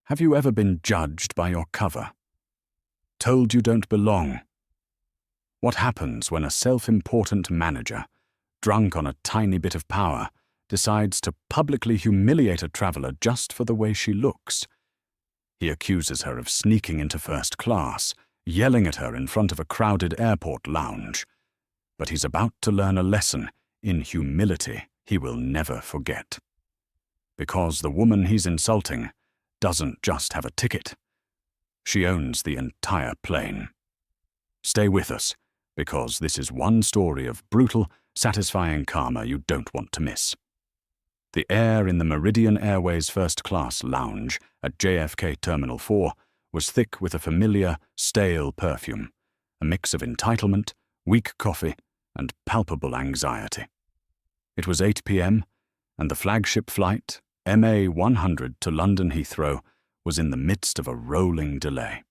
Have you ever been judged by your cover? Told you don't belong? What happens when a self-important manager, drunk on a tiny bit of power, decides to publicly humiliate a traveler just for the way she looks? He accuses her of sneaking into first class, yelling at her in front of a crowded airport lounge. But he's about to learn a lesson in humility he will never forget. Because the woman he's insulting doesn't just have a ticket. She owns the entire plane. Stay with us, because this is one story of brutal, satisfying karma you don't want to miss. The air in the Meridian Airways first-class lounge at JFK Terminal 4 was thick with a familiar, stale perfume, a mix of entitlement, weak coffee, and palpable anxiety. It was 8 p.m., and the flagship flight, MA 100 to London Heathrow, was in the midst of a rolling delay.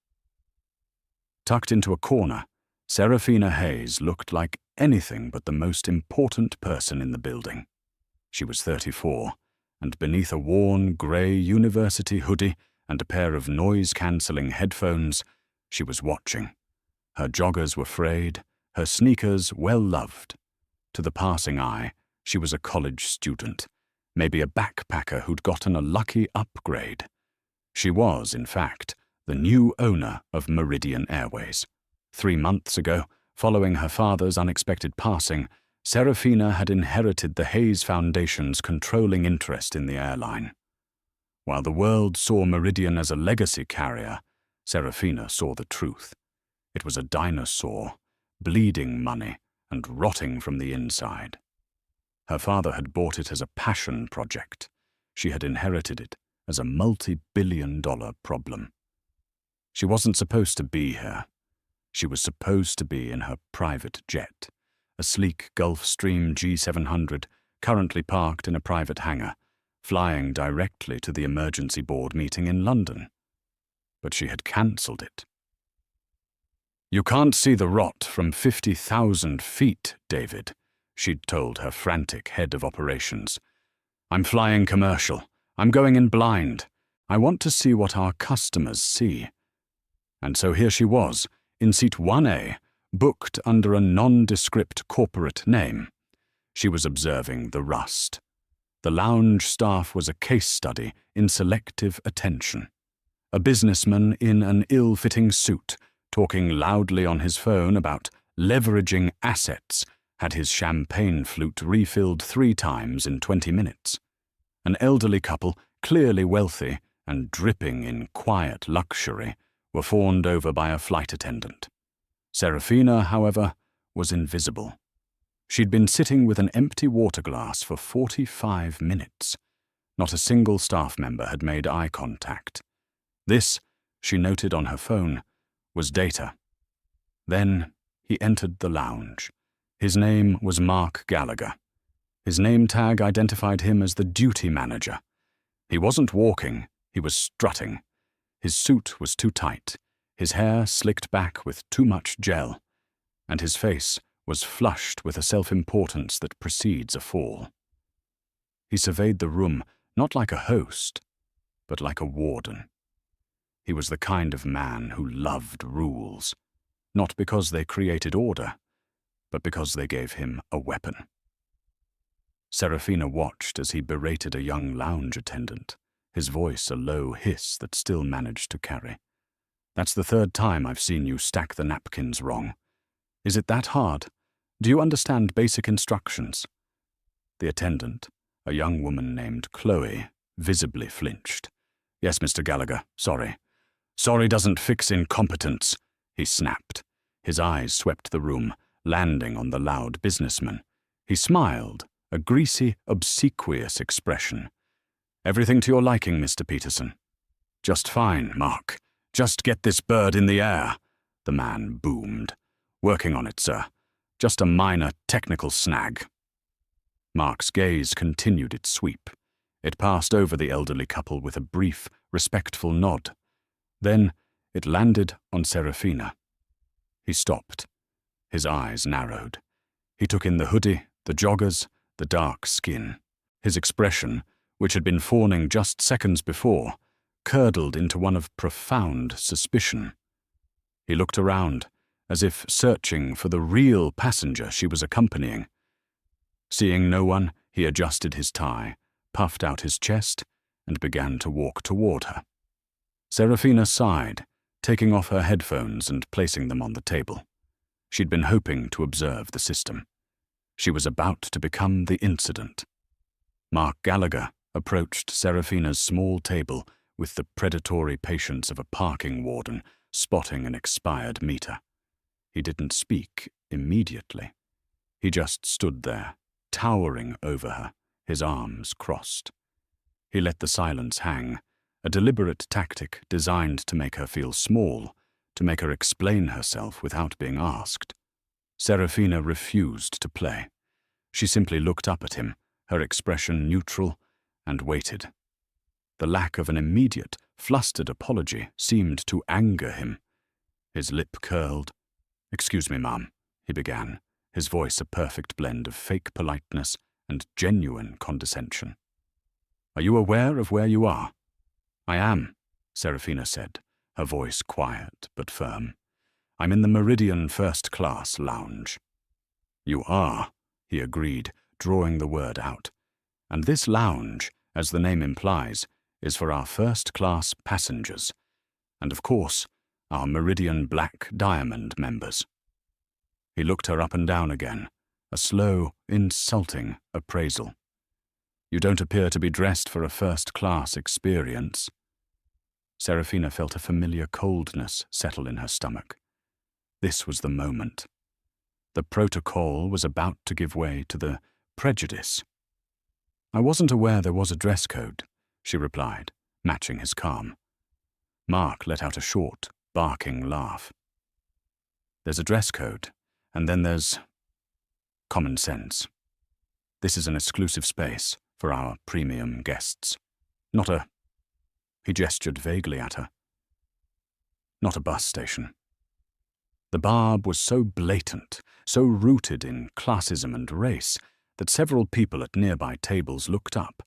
Tucked into a corner, Serafina Hayes looked like anything but the most important person in the building. She was 34, and beneath a worn grey university hoodie and a pair of noise-cancelling headphones, she was watching. Her joggers were frayed, her sneakers well-loved. To the passing eye, she was a college student, maybe a backpacker who'd gotten a lucky upgrade. She was, in fact, the new owner of Meridian Airways. 3 months ago, following her father's unexpected passing, Serafina had inherited the Hayes Foundation's controlling interest in the airline. While the world saw Meridian as a legacy carrier, Serafina saw the truth. It was a dinosaur, bleeding money and rotting from the inside. Her father had bought it as a passion project. She had inherited it as a multi-billion-dollar problem. She wasn't supposed to be here. She was supposed to be in her private jet, a sleek Gulfstream G700 currently parked in a private hangar, flying directly to the emergency board meeting in London. But she had cancelled it. "You can't see the rot from 50,000 feet, David," she'd told her frantic head of operations. "I'm flying commercial. I'm going in blind. I want to see what our customers see." And so here she was, in seat 1A, booked under a nondescript corporate name. She was observing the rust. The lounge staff was a case study in selective attention. A businessman in an ill-fitting suit, talking loudly on his phone about leveraging assets, had his champagne flute refilled 3 times in 20 minutes. An elderly couple, clearly wealthy and dripping in quiet luxury, were fawned over by a flight attendant. Serafina, however, was invisible. She'd been sitting with an empty water glass for 45 minutes. Not a single staff member had made eye contact. This, she noted on her phone, was Data. Then he entered the lounge. His name was Mark Gallagher. His name tag identified him as the duty manager. He wasn't walking, he was strutting. His suit was too tight, his hair slicked back with too much gel, and his face was flushed with a self-importance that precedes a fall. He surveyed the room not like a host, but like a warden. He was the kind of man who loved rules, not because they created order, but because they gave him a weapon. Serafina watched as he berated a young lounge attendant, his voice a low hiss that still managed to carry. "That's the 3rd time I've seen you stack the napkins wrong. Is it that hard? Do you understand basic instructions?" The attendant, a young woman named Chloe, visibly flinched. "Yes, Mr. Gallagher, sorry. Sorry doesn't fix incompetence," he snapped. His eyes swept the room, landing on the loud businessman. He smiled, a greasy, obsequious expression. "Everything to your liking, Mr. Peterson." "Just fine, Mark. Just get this bird in the air," the man boomed. "Working on it, sir. Just a minor technical snag." Mark's gaze continued its sweep. It passed over the elderly couple with a brief, respectful nod. Then it landed on Serafina. He stopped. His eyes narrowed. He took in the hoodie, the joggers, the dark skin. His expression, which had been fawning just seconds before, curdled into one of profound suspicion. He looked around, as if searching for the real passenger she was accompanying. Seeing no one, he adjusted his tie, puffed out his chest, and began to walk toward her. Serafina sighed, taking off her headphones and placing them on the table. She'd been hoping to observe the system. She was about to become the incident. Mark Gallagher approached Serafina's small table with the predatory patience of a parking warden spotting an expired meter. He didn't speak immediately. He just stood there, towering over her, his arms crossed. He let the silence hang, a deliberate tactic designed to make her feel small, to make her explain herself without being asked. Serafina refused to play. She simply looked up at him, her expression neutral, and waited. The lack of an immediate, flustered apology seemed to anger him. His lip curled. "Excuse me, ma'am," he began, his voice a perfect blend of fake politeness and genuine condescension. "Are you aware of where you are?" "I am," Serafina said, her voice quiet but firm. "I'm in the Meridian First Class Lounge." "You are," he agreed, drawing the word out. "And this lounge, as the name implies, is for our first-class passengers, and of course, our Meridian Black Diamond members." He looked her up and down again, a slow, insulting appraisal. "You don't appear to be dressed for a first-class experience." Serafina felt a familiar coldness settle in her stomach. This was the moment. The protocol was about to give way to the prejudice. "I wasn't aware there was a dress code," she replied, matching his calm. Mark let out a short, barking laugh. "There's a dress code, and then there's common sense. This is an exclusive space for our premium guests. Not a—" he gestured vaguely at her. "Not a bus station." The barb was so blatant, so rooted in classism and race, that several people at nearby tables looked up.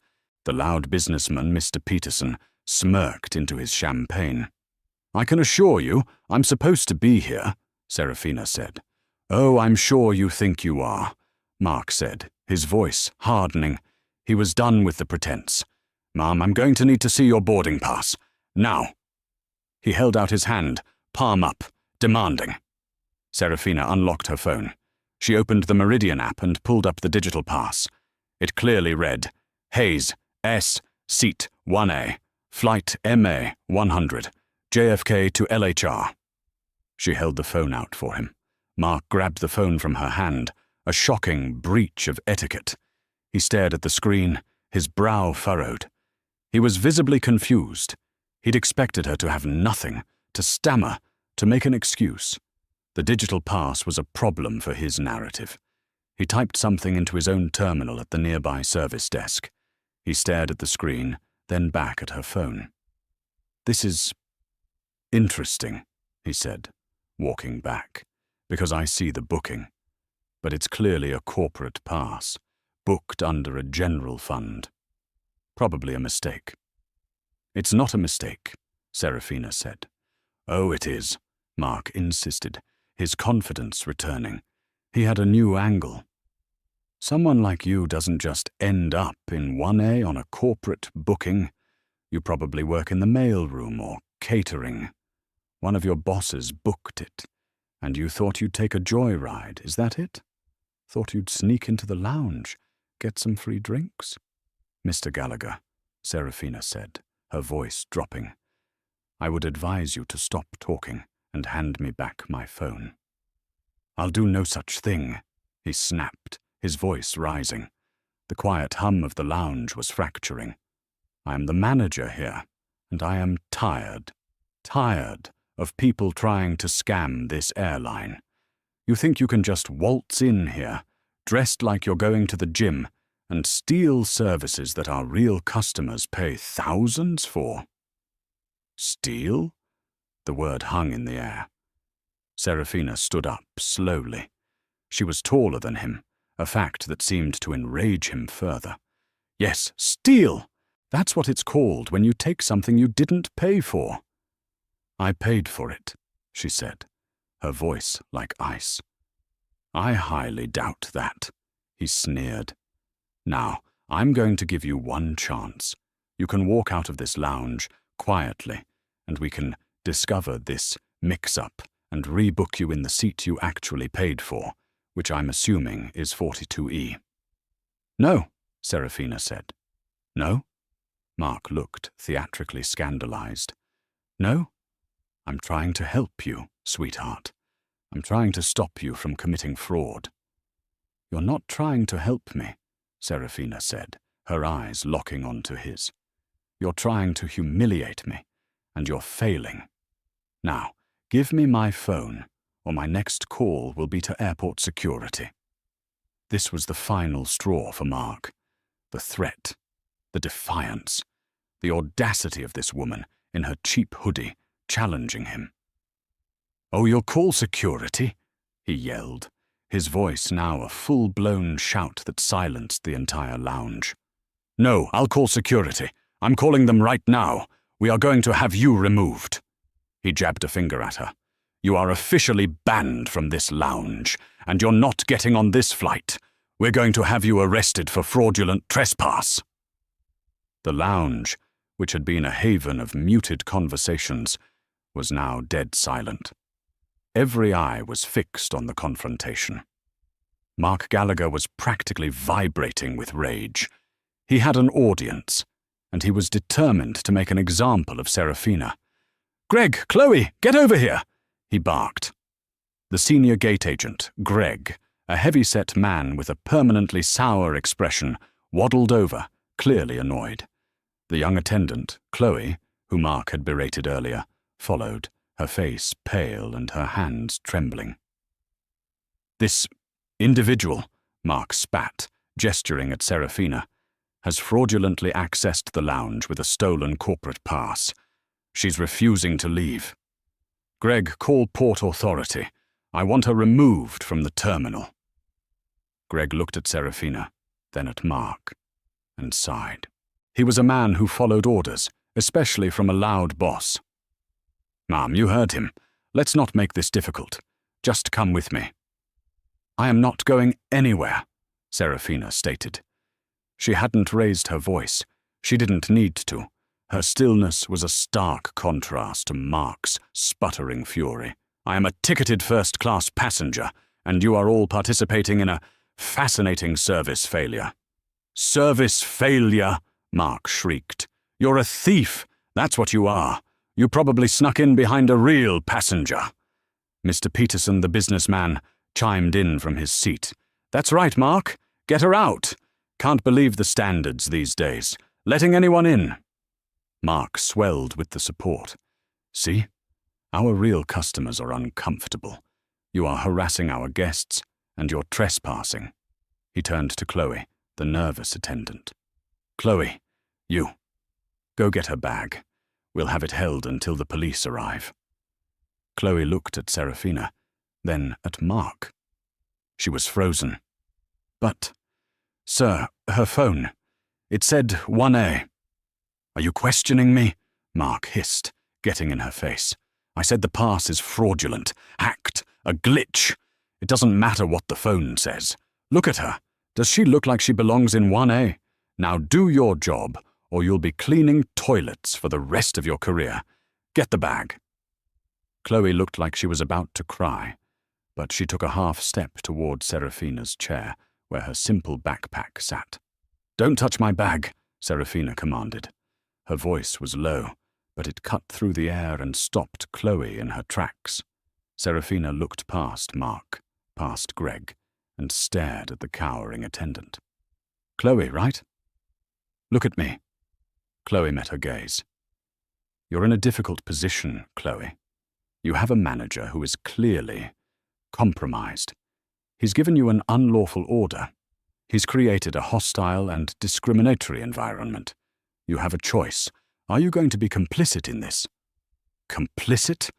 The loud businessman, Mr. Peterson, smirked into his champagne. "I can assure you, I'm supposed to be here," Serafina said. "Oh, I'm sure you think you are," Mark said, his voice hardening. He was done with the pretense. "Ma'am, I'm going to need to see your boarding pass. Now." He held out his hand, palm up, demanding. Serafina unlocked her phone. She opened the Meridian app and pulled up the digital pass. It clearly read, Hayes, S, Seat 1A, Flight MA 100, JFK to LHR. She held the phone out for him. Mark grabbed the phone from her hand, a shocking breach of etiquette. He stared at the screen, his brow furrowed. He was visibly confused. He'd expected her to have nothing, to stammer, to make an excuse. The digital pass was a problem for his narrative. He typed something into his own terminal at the nearby service desk. He stared at the screen, then back at her phone. "This is interesting," he said, walking back, "because I see the booking. But it's clearly a corporate pass, booked under a general fund. Probably a mistake." "It's not a mistake," Serafina said. "Oh, it is," Mark insisted, his confidence returning. He had a new angle. "Someone like you doesn't just end up in 1A on a corporate booking. You probably work in the mailroom or catering. One of your bosses booked it, and you thought you'd take a joyride, is that it? Thought you'd sneak into the lounge, get some free drinks?" "Mr. Gallagher," Serafina said, her voice dropping, "I would advise you to stop talking and hand me back my phone." "I'll do no such thing," he snapped, his voice rising. The quiet hum of the lounge was fracturing. "I am the manager here, and I am tired of people trying to scam this airline. You think you can just waltz in here, dressed like you're going to the gym, and steal services that our real customers pay thousands for?" "Steal?" The word hung in the air. Serafina stood up slowly. She was taller than him, a fact that seemed to enrage him further. "Yes, steal! That's what it's called when you take something you didn't pay for. I paid for it, she said, her voice like ice. I highly doubt that, he sneered. Now, I'm going to give you one chance. You can walk out of this lounge quietly, and we can discover this mix-up and rebook you in the seat you actually paid for, which I'm assuming is 42E. No, Serafina said. No? Mark looked theatrically scandalized. No? I'm trying to help you, sweetheart. I'm trying to stop you from committing fraud. You're not trying to help me, Serafina said, her eyes locking onto his. You're trying to humiliate me, and you're failing. Now, give me my phone, or my next call will be to airport security. This was the final straw for Mark. The threat, the defiance, the audacity of this woman in her cheap hoodie challenging him. Oh, you'll call security? He yelled, his voice now a full-blown shout that silenced the entire lounge. No, I'll call security. I'm calling them right now. We are going to have you removed. He jabbed a finger at her. You are officially banned from this lounge, and you're not getting on this flight. We're going to have you arrested for fraudulent trespass. The lounge, which had been a haven of muted conversations, was now dead silent. Every eye was fixed on the confrontation. Mark Gallagher was practically vibrating with rage. He had an audience, and he was determined to make an example of Serafina. Greg, Chloe, get over here, he barked. The senior gate agent, Greg, a heavy-set man with a permanently sour expression, waddled over, clearly annoyed. The young attendant, Chloe, who Mark had berated earlier, followed, her face pale and her hands trembling. This individual, Mark spat, gesturing at Serafina, has fraudulently accessed the lounge with a stolen corporate pass. She's refusing to leave. Greg, call Port Authority. I want her removed from the terminal. Greg looked at Serafina, then at Mark, and sighed. He was a man who followed orders, especially from a loud boss. Ma'am, you heard him. Let's not make this difficult. Just come with me. I am not going anywhere, Serafina stated. She hadn't raised her voice. She didn't need to. Her stillness was a stark contrast to Mark's sputtering fury. I am a ticketed first-class passenger, and you are all participating in a fascinating service failure. Service failure, Mark shrieked. You're a thief. That's what you are. You probably snuck in behind a real passenger. Mr. Peterson, the businessman, chimed in from his seat. That's right, Mark. Get her out. Can't believe the standards these days. Letting anyone in. Mark swelled with the support. See? Our real customers are uncomfortable. You are harassing our guests, and you're trespassing. He turned to Chloe, the nervous attendant. Chloe, you. Go get her bag. We'll have it held until the police arrive. Chloe looked at Serafina, then at Mark. She was frozen. But, sir, her phone. It said 1A. Are you questioning me? Mark hissed, getting in her face. I said the pass is fraudulent, hacked, a glitch. It doesn't matter what the phone says. Look at her. Does she look like she belongs in 1A? Now do your job, or you'll be cleaning toilets for the rest of your career. Get the bag. Chloe looked like she was about to cry, but she took a half-step toward Serafina's chair, where her simple backpack sat. Don't touch my bag, Serafina commanded. Her voice was low, but it cut through the air and stopped Chloe in her tracks. Serafina looked past Mark, past Greg, and stared at the cowering attendant. Chloe, right? Look at me. Chloe met her gaze. You're in a difficult position, Chloe. You have a manager who is clearly compromised. He's given you an unlawful order. He's created a hostile and discriminatory environment. You have a choice. Are you going to be complicit in this? Complicit?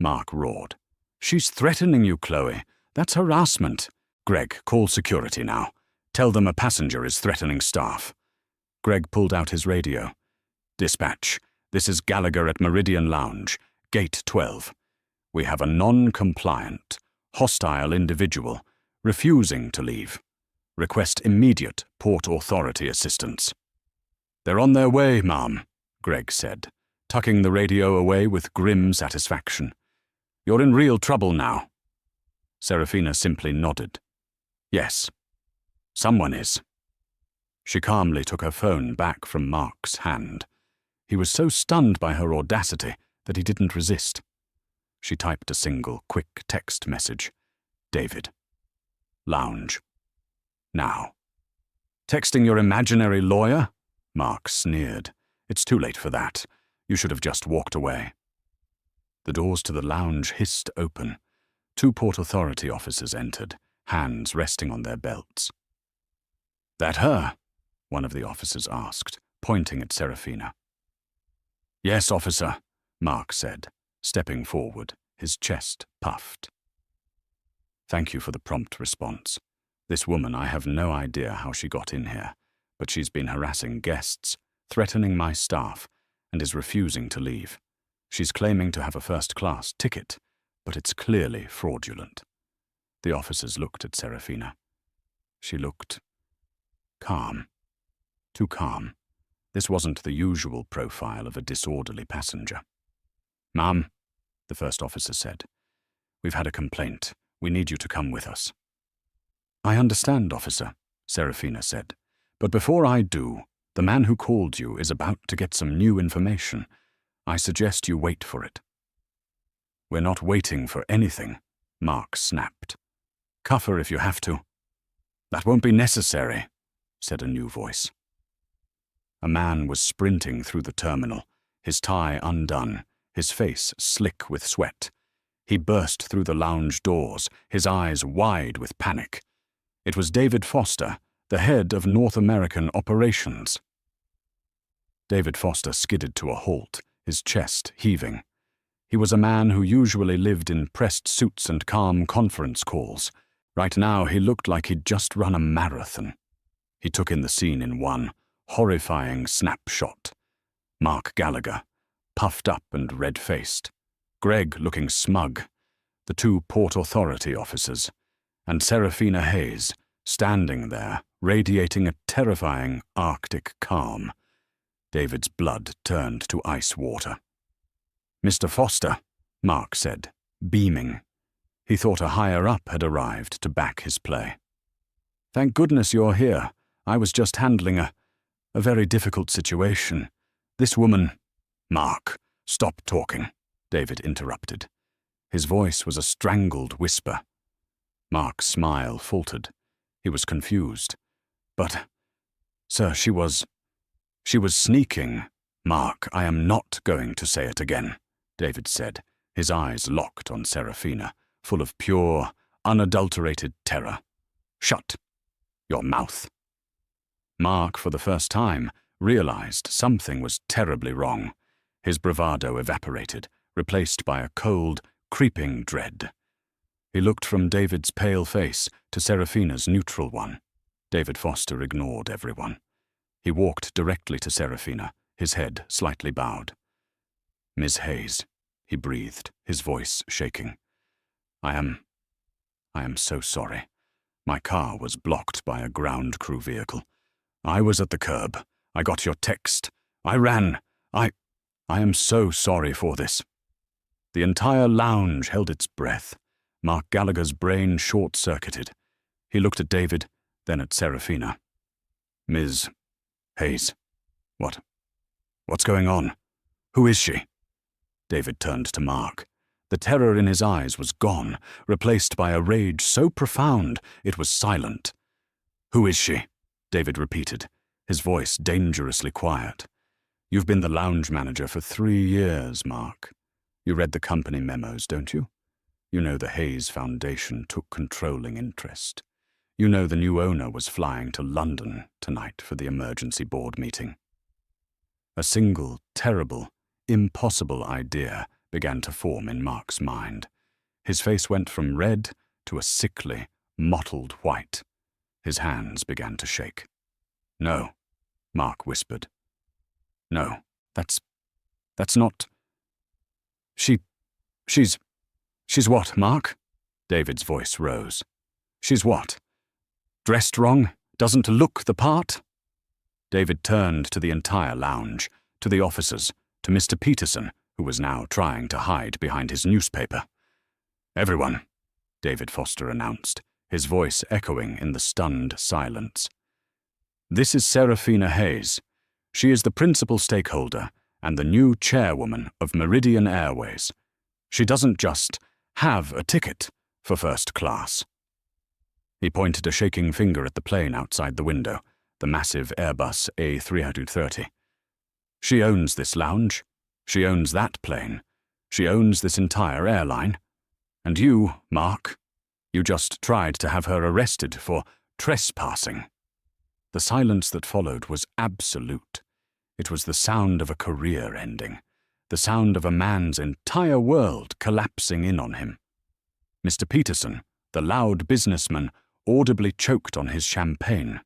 Mark roared. She's threatening you, Chloe. That's harassment. Greg, call security now. Tell them a passenger is threatening staff. Greg pulled out his radio. Dispatch, this is Gallagher at Meridian Lounge, Gate 12. We have a non-compliant, hostile individual refusing to leave. Request immediate Port Authority assistance. They're on their way, ma'am, Greg said, tucking the radio away with grim satisfaction. You're in real trouble now. Serafina simply nodded. Yes, someone is. She calmly took her phone back from Mark's hand. He was so stunned by her audacity that he didn't resist. She typed a single, quick text message. David. Lounge. Now. Texting your imaginary lawyer? Mark sneered. It's too late for that. You should have just walked away. The doors to the lounge hissed open. 2 Port Authority officers entered, hands resting on their belts. That her? One of the officers asked, pointing at Serafina. Yes, officer, Mark said, stepping forward, his chest puffed. Thank you for the prompt response. This woman, I have no idea how she got in here, but she's been harassing guests, threatening my staff, and is refusing to leave. She's claiming to have a first-class ticket, but it's clearly fraudulent. The officers looked at Serafina. She looked calm. Too calm. This wasn't the usual profile of a disorderly passenger. Ma'am, the first officer said, we've had a complaint. We need you to come with us. I understand, officer, Serafina said, but before I do, the man who called you is about to get some new information. I suggest you wait for it. We're not waiting for anything, Mark snapped. Cuff her if you have to. That won't be necessary, said a new voice. A man was sprinting through the terminal, his tie undone, his face slick with sweat. He burst through the lounge doors, his eyes wide with panic. It was David Foster, the head of North American operations. David Foster skidded to a halt, his chest heaving. He was a man who usually lived in pressed suits and calm conference calls. Right now he looked like he'd just run a marathon. He took in the scene in one horrifying snapshot. Mark Gallagher, puffed up and red-faced. Greg looking smug. The 2 Port Authority officers. And Serafina Hayes, standing there, radiating a terrifying Arctic calm. David's blood turned to ice water. Mr. Foster, Mark said, beaming. He thought a higher-up had arrived to back his play. Thank goodness you're here. I was just handling a very difficult situation. This woman— Mark, stop talking, David interrupted. His voice was a strangled whisper. Mark's smile faltered. He was confused. But, sir, she was sneaking. Mark, I am not going to say it again, David said, his eyes locked on Serafina, full of pure, unadulterated terror. Shut your mouth. Mark, for the first time, realized something was terribly wrong. His bravado evaporated, replaced by a cold, creeping dread. He looked from David's pale face to Serafina's neutral one. David Foster ignored everyone. He walked directly to Serafina, his head slightly bowed. Miss Hayes, he breathed, his voice shaking. I am so sorry. My car was blocked by a ground crew vehicle. I was at the curb. I got your text. I ran. I am so sorry for this. The entire lounge held its breath. Mark Gallagher's brain short-circuited. He looked at David, then at Serafina. Ms. Hayes, what's going on? Who is she? David turned to Mark. The terror in his eyes was gone, replaced by a rage so profound it was silent. Who is she? David repeated, his voice dangerously quiet. You've been the lounge manager for 3 years, Mark. You read the company memos, don't you? You know the Hayes Foundation took controlling interest. You know the new owner was flying to London tonight for the emergency board meeting. A single, terrible, impossible idea began to form in Mark's mind. His face went from red to a sickly, mottled white. His hands began to shake. No, Mark whispered. No, That's not... She's what, Mark? David's voice rose. She's what? Dressed wrong? Doesn't look the part? David turned to the entire lounge, to the officers, to Mr. Peterson, who was now trying to hide behind his newspaper. Everyone, David Foster announced, his voice echoing in the stunned silence. This is Serafina Hayes. She is the principal stakeholder and the new chairwoman of Meridian Airways. She doesn't just have a ticket for first class. He pointed a shaking finger at the plane outside the window, the massive Airbus A330. She owns this lounge. She owns that plane. She owns this entire airline. And you, Mark, you just tried to have her arrested for trespassing. The silence that followed was absolute. It was the sound of a career ending, the sound of a man's entire world collapsing in on him. Mr. Peterson, the loud businessman, audibly choked on his champagne.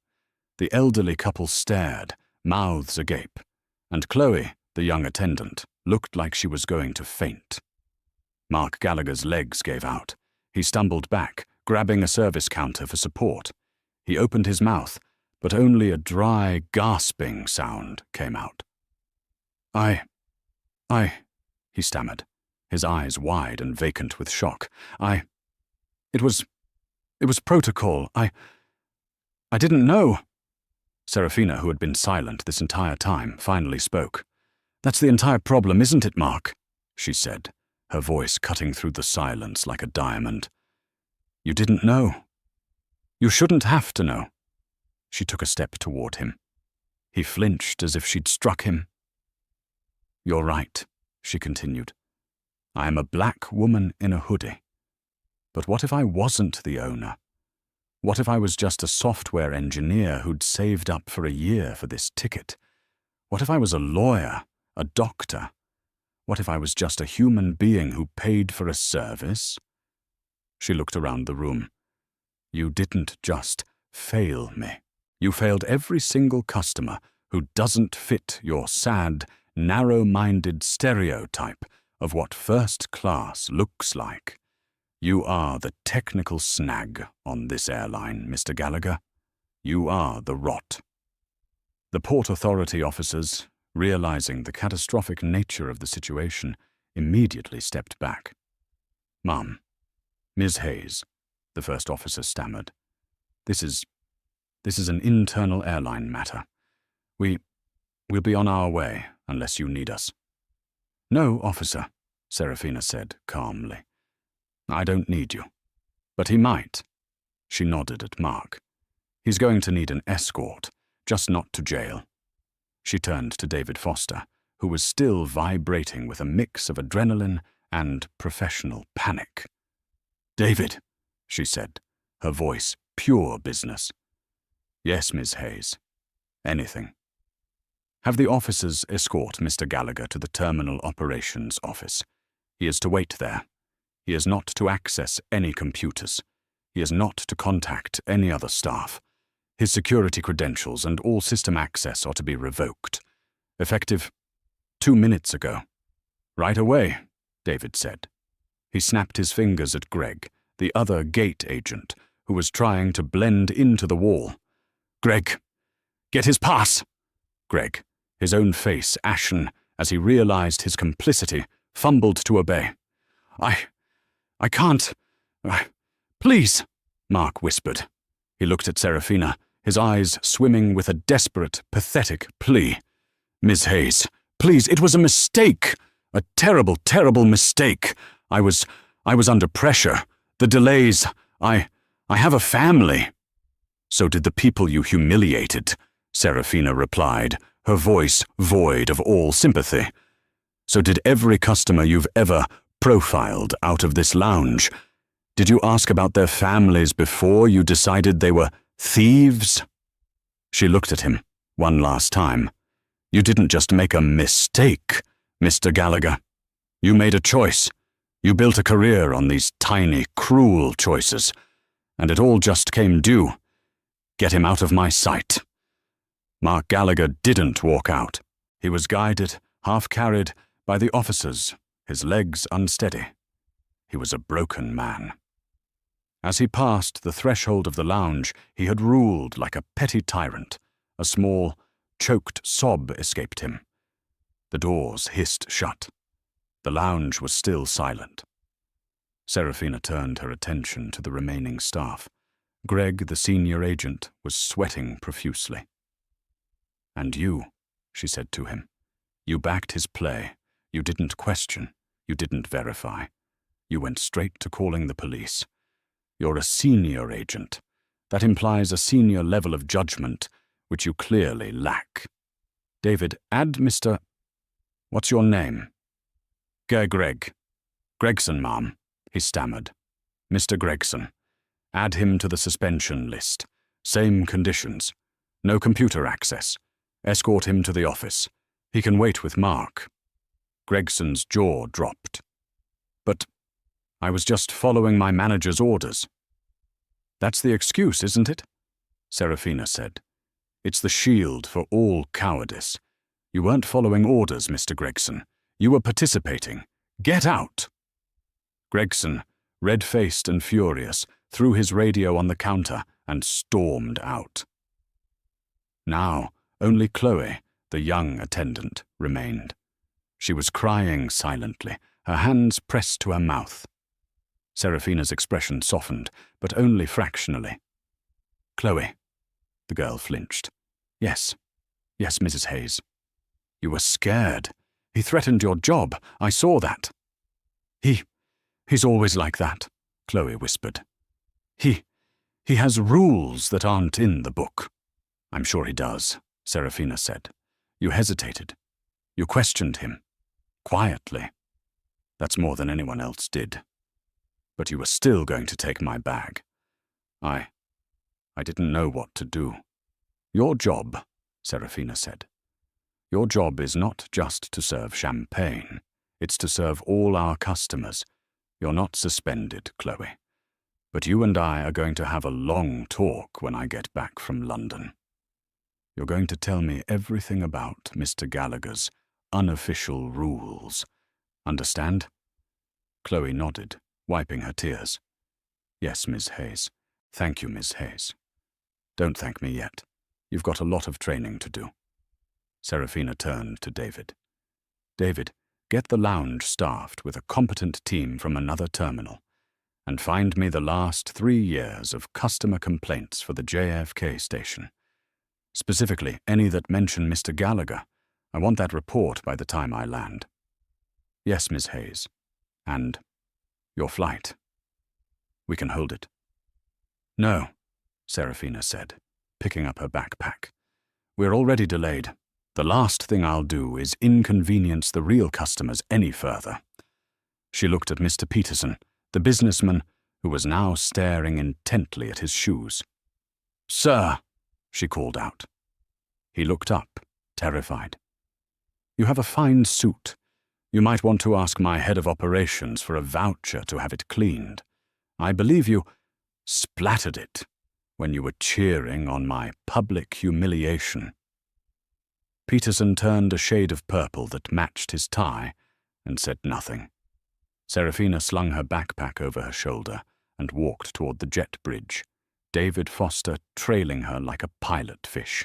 The elderly couple stared, mouths agape, and Chloe, the young attendant, looked like she was going to faint. Mark Gallagher's legs gave out. He stumbled back, grabbing a service counter for support. He opened his mouth, but only a dry, gasping sound came out. He stammered, his eyes wide and vacant with shock. It was protocol. I didn't know. Serafina, who had been silent this entire time, finally spoke. That's the entire problem, isn't it, Mark? She said, her voice cutting through the silence like a diamond. You didn't know. You shouldn't have to know. She took a step toward him. He flinched as if she'd struck him. You're right, she continued. I am a black woman in a hoodie. But what if I wasn't the owner? What if I was just a software engineer who'd saved up for a year for this ticket? What if I was a lawyer, a doctor? What if I was just a human being who paid for a service? She looked around the room. You didn't just fail me. You failed every single customer who doesn't fit your sad, narrow-minded stereotype of what first class looks like. You are the technical snag on this airline, Mr. Gallagher. You are the rot. The Port Authority officers, realizing the catastrophic nature of the situation, immediately stepped back. Ma'am, Ms. Hayes, the first officer stammered. This is an internal airline matter. We'll be on our way unless you need us. No, officer, Serafina said calmly. I don't need you. But he might. She nodded at Mark. He's going to need an escort, just not to jail. She turned to David Foster, who was still vibrating with a mix of adrenaline and professional panic. David, she said, her voice pure business. Yes, Miss Hayes. Anything. Have the officers escort Mr. Gallagher to the Terminal Operations Office. He is to wait there. He is not to access any computers. He is not to contact any other staff. His security credentials and all system access are to be revoked. Effective 2 minutes ago. Right away, David said. He snapped his fingers at Greg, the other gate agent, who was trying to blend into the wall. Greg, get his pass! Greg, his own face ashen as he realized his complicity, fumbled to obey. I can't. Please, Mark whispered. He looked at Serafina, his eyes swimming with a desperate, pathetic plea. Miss Hayes, please, it was a mistake. A terrible, terrible mistake. I was under pressure. The delays. I have a family. So did the people you humiliated, Serafina replied, her voice void of all sympathy. So did every customer you've ever profiled out of this lounge. Did you ask about their families before you decided they were thieves? She looked at him one last time. You didn't just make a mistake, Mr. Gallagher. You made a choice. You built a career on these tiny, cruel choices. And it all just came due. Get him out of my sight. Mark Gallagher didn't walk out. He was guided, half carried by the officers, his legs unsteady. He was a broken man. As he passed the threshold of the lounge, he had ruled like a petty tyrant. A small, choked sob escaped him. The doors hissed shut. The lounge was still silent. Serafina turned her attention to the remaining staff. Greg, the senior agent, was sweating profusely. "And you," she said to him. "You backed his play. You didn't question. You didn't verify. You went straight to calling the police. You're a senior agent. That implies a senior level of judgment, which you clearly lack. David, add Mr. What's your name?" Greg. Gregson, ma'am," he stammered. "Mr. Gregson. Add him to the suspension list. Same conditions. No computer access. Escort him to the office. He can wait with Mark." Gregson's jaw dropped. "But I was just following my manager's orders." "That's the excuse, isn't it?" Serafina said. "It's the shield for all cowardice. You weren't following orders, Mr. Gregson. You were participating. Get out!" Gregson, red-faced and furious, threw his radio on the counter and stormed out. Now, only Chloe, the young attendant, remained. She was crying silently, her hands pressed to her mouth. Serafina's expression softened, but only fractionally. "Chloe." The girl flinched. Yes, Mrs. Hayes." "You were scared. He threatened your job. I saw that." He's always like that," Chloe whispered. He has rules that aren't in the book." "I'm sure he does," Serafina said. "You hesitated. You questioned him. Quietly. That's more than anyone else did. But you were still going to take my bag. I didn't know what to do." "Your job," Serafina said. "Your job is not just to serve champagne. It's to serve all our customers. You're not suspended, Chloe. But you and I are going to have a long talk when I get back from London. You're going to tell me everything about Mr. Gallagher's unofficial rules. Understand?" Chloe nodded, wiping her tears. "Yes, Miss Hayes. Thank you, Miss Hayes. Don't thank me yet. You've got a lot of training to do." Serafina turned to David. "David, get the lounge staffed with a competent team from another terminal, and find me the last 3 years of customer complaints for the JFK station. Specifically, any that mention Mr. Gallagher. I want that report by the time I land." "Yes, Miss Hayes. And your flight. We can hold it." "No," Serafina said, picking up her backpack. "We're already delayed. The last thing I'll do is inconvenience the real customers any further." She looked at Mr. Peterson, the businessman, who was now staring intently at his shoes. "Sir," she called out. He looked up, terrified. "You have a fine suit. You might want to ask my head of operations for a voucher to have it cleaned. I believe you splattered it when you were cheering on my public humiliation." Peterson turned a shade of purple that matched his tie and said nothing. Serafina slung her backpack over her shoulder and walked toward the jet bridge, David Foster trailing her like a pilot fish.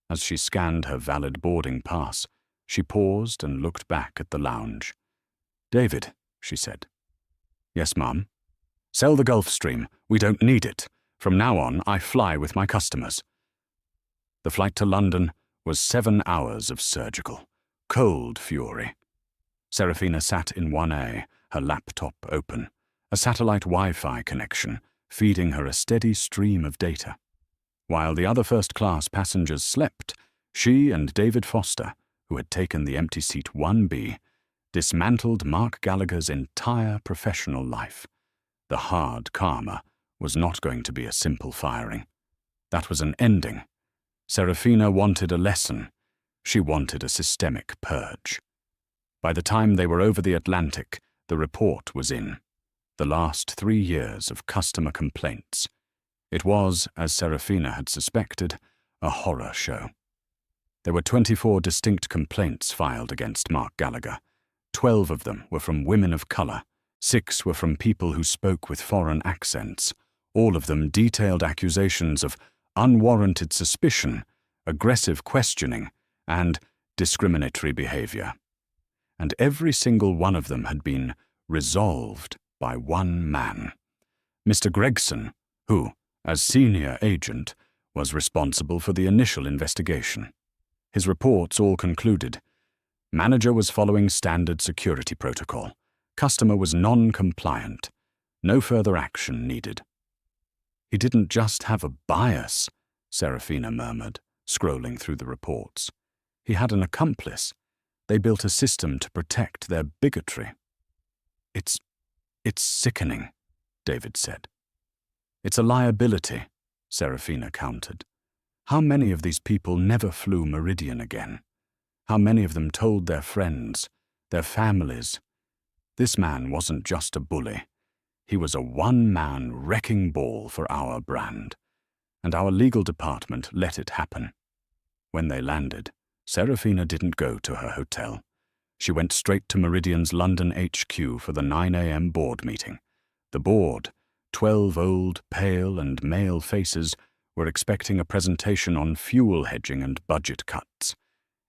As she scanned her valid boarding pass, she paused and looked back at the lounge. "David," she said. "Yes, Mum." "Sell the Gulfstream. We don't need it. From now on, I fly with my customers." The flight to London was 7 hours of surgical, cold fury. Serafina sat in 1A, her laptop open, a satellite Wi-Fi connection feeding her a steady stream of data. While the other first-class passengers slept, she and David Foster, who had taken the empty seat 1B, dismantled Mark Gallagher's entire professional life. The hard karma was not going to be a simple firing. That was an ending. Serafina wanted a lesson. She wanted a systemic purge. By the time they were over the Atlantic, the report was in. The last 3 years of customer complaints. It was, as Serafina had suspected, a horror show. There were 24 distinct complaints filed against Mark Gallagher. 12 of them were from women of color. 6 were from people who spoke with foreign accents. All of them detailed accusations of unwarranted suspicion, aggressive questioning, and discriminatory behavior. And every single one of them had been resolved by one man, Mr. Gregson, who, as senior agent, was responsible for the initial investigation. His reports all concluded: manager was following standard security protocol. Customer was non-compliant. No further action needed. He didn't just have a bias, Serafina murmured, scrolling through the reports. He had an accomplice. They built a system to protect their bigotry. It's sickening, David said. It's a liability, Serafina countered. How many of these people never flew Meridian again? How many of them told their friends, their families? This man wasn't just a bully. He was a one-man wrecking ball for our brand. And our legal department let it happen. When they landed, Serafina didn't go to her hotel. She went straight to Meridian's London HQ for the 9 a.m. board meeting. The board, 12 old, pale and male faces, were expecting a presentation on fuel hedging and budget cuts.